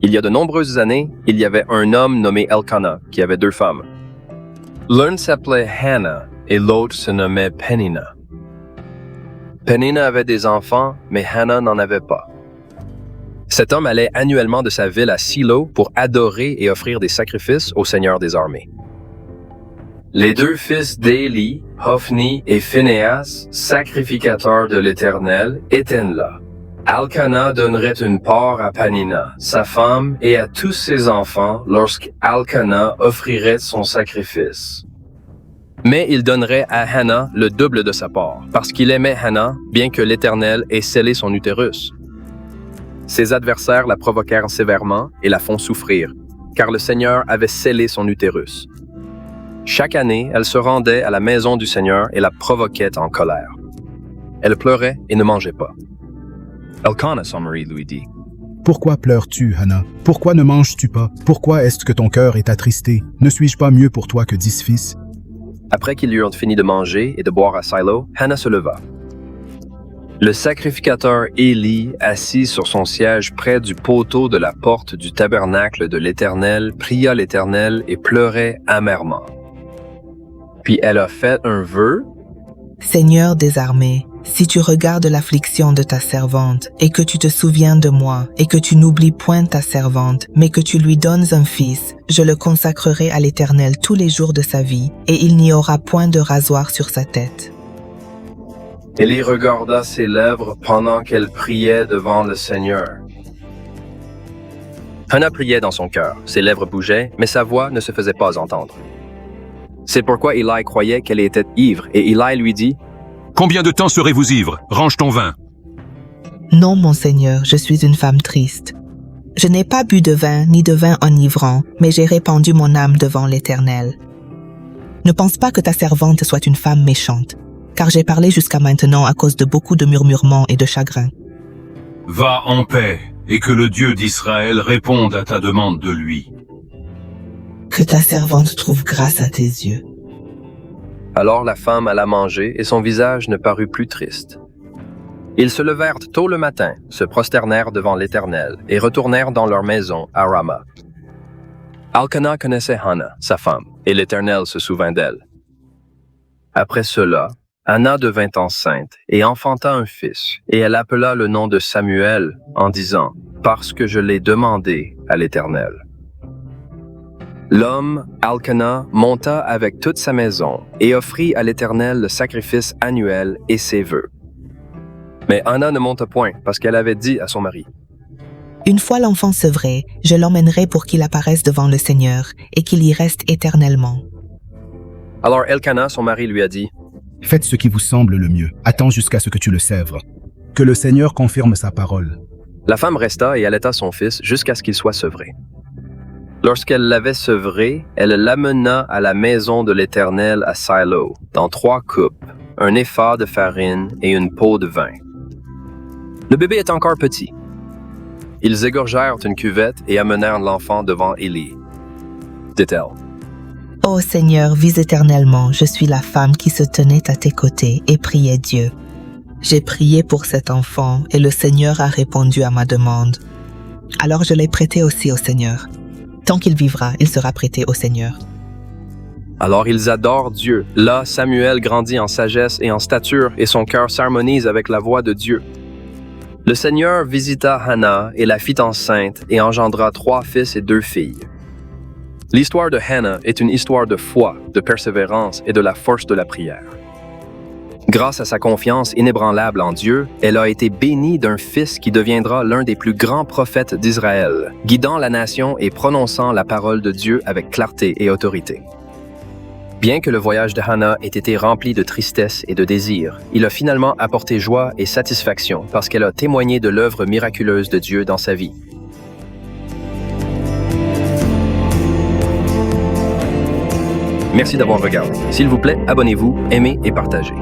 Il y a de nombreuses années, il y avait un homme nommé Elkanah qui avait 2 femmes. L'une s'appelait Hannah et l'autre se nommait Peninnah. Peninnah avait des enfants, mais Hannah n'en avait pas. Cet homme allait annuellement de sa ville à Silo pour adorer et offrir des sacrifices au Seigneur des armées. Les 2 fils d'Éli, Hophni et Phinehas, sacrificateurs de l'Éternel, étaient là. Elkanah donnerait une part à Peninnah, sa femme, et à tous ses enfants lorsqu'Elkanah offrirait son sacrifice. Mais il donnerait à Hannah le double de sa part, parce qu'il aimait Hannah, bien que l'Éternel ait scellé son utérus. Ses adversaires la provoquèrent sévèrement et la font souffrir, car le Seigneur avait scellé son utérus. Chaque année, elle se rendait à la maison du Seigneur et la provoquait en colère. Elle pleurait et ne mangeait pas. Elkanah, son mari, lui dit: « Pourquoi pleures-tu, Hannah? Pourquoi ne manges-tu pas? Pourquoi est-ce que ton cœur est attristé? Ne suis-je pas mieux pour toi que 10 fils? » Après qu'ils eurent fini de manger et de boire à Silo, Hannah se leva. Le sacrificateur Éli, assis sur son siège près du poteau de la porte du tabernacle de l'Éternel, pria l'Éternel et pleurait amèrement. Puis elle a fait un vœu. « Seigneur des armées, si tu regardes l'affliction de ta servante, et que tu te souviens de moi, et que tu n'oublies point ta servante, mais que tu lui donnes un fils, je le consacrerai à l'Éternel tous les jours de sa vie, et il n'y aura point de rasoir sur sa tête. » Éli regarda ses lèvres pendant qu'elle priait devant le Seigneur. Hannah priait dans son cœur, ses lèvres bougeaient, mais sa voix ne se faisait pas entendre. C'est pourquoi Éli croyait qu'elle était ivre, et Éli lui dit: « Combien de temps serez-vous ivre? Range ton vin. » « Non, mon Seigneur, je suis une femme triste. Je n'ai pas bu de vin ni de vin enivrant, mais j'ai répandu mon âme devant l'Éternel. Ne pense pas que ta servante soit une femme méchante, car j'ai parlé jusqu'à maintenant à cause de beaucoup de murmurements et de chagrin. Va en paix, et que le Dieu d'Israël réponde à ta demande de lui. » Que ta servante trouve grâce à tes yeux. Alors la femme alla manger et son visage ne parut plus triste. Ils se levèrent tôt le matin, se prosternèrent devant l'Éternel et retournèrent dans leur maison à Rama. Elkanah connaissait Hannah, sa femme, et l'Éternel se souvint d'elle. Après cela, Hannah devint enceinte et enfanta un fils, et elle appela le nom de Samuel en disant: « Parce que je l'ai demandé à l'Éternel. » L'homme, Elkanah, monta avec toute sa maison et offrit à l'Éternel le sacrifice annuel et ses vœux. Mais Hannah ne monta point parce qu'elle avait dit à son mari: « Une fois l'enfant sevré, je l'emmènerai pour qu'il apparaisse devant le Seigneur et qu'il y reste éternellement. » Alors Elkanah, son mari, lui a dit: « Faites ce qui vous semble le mieux. Attends jusqu'à ce que tu le sèvres. Que le Seigneur confirme sa parole. » La femme resta et allaita son fils jusqu'à ce qu'il soit sevré. Lorsqu'elle l'avait sevré, elle l'amena à la maison de l'Éternel à Silo, dans 3 coupes, un épha de farine et une pot de vin. Le bébé est encore petit. Ils égorgèrent une cuvette et amenèrent l'enfant devant Éli. Dit-elle: « Ô Seigneur, vis éternellement, je suis la femme qui se tenait à tes côtés et priait Dieu. J'ai prié pour cet enfant et le Seigneur a répondu à ma demande. Alors je l'ai prêté aussi au Seigneur. Tant qu'il vivra, il sera prêté au Seigneur. » Alors ils adorent Dieu. Là, Samuel grandit en sagesse et en stature, et son cœur s'harmonise avec la voix de Dieu. Le Seigneur visita Hannah et la fit enceinte et engendra 3 fils et 2 filles. L'histoire de Hannah est une histoire de foi, de persévérance et de la force de la prière. Grâce à sa confiance inébranlable en Dieu, elle a été bénie d'un fils qui deviendra l'un des plus grands prophètes d'Israël, guidant la nation et prononçant la parole de Dieu avec clarté et autorité. Bien que le voyage de Hannah ait été rempli de tristesse et de désir, il a finalement apporté joie et satisfaction parce qu'elle a témoigné de l'œuvre miraculeuse de Dieu dans sa vie. Merci d'avoir regardé. S'il vous plaît, abonnez-vous, aimez et partagez.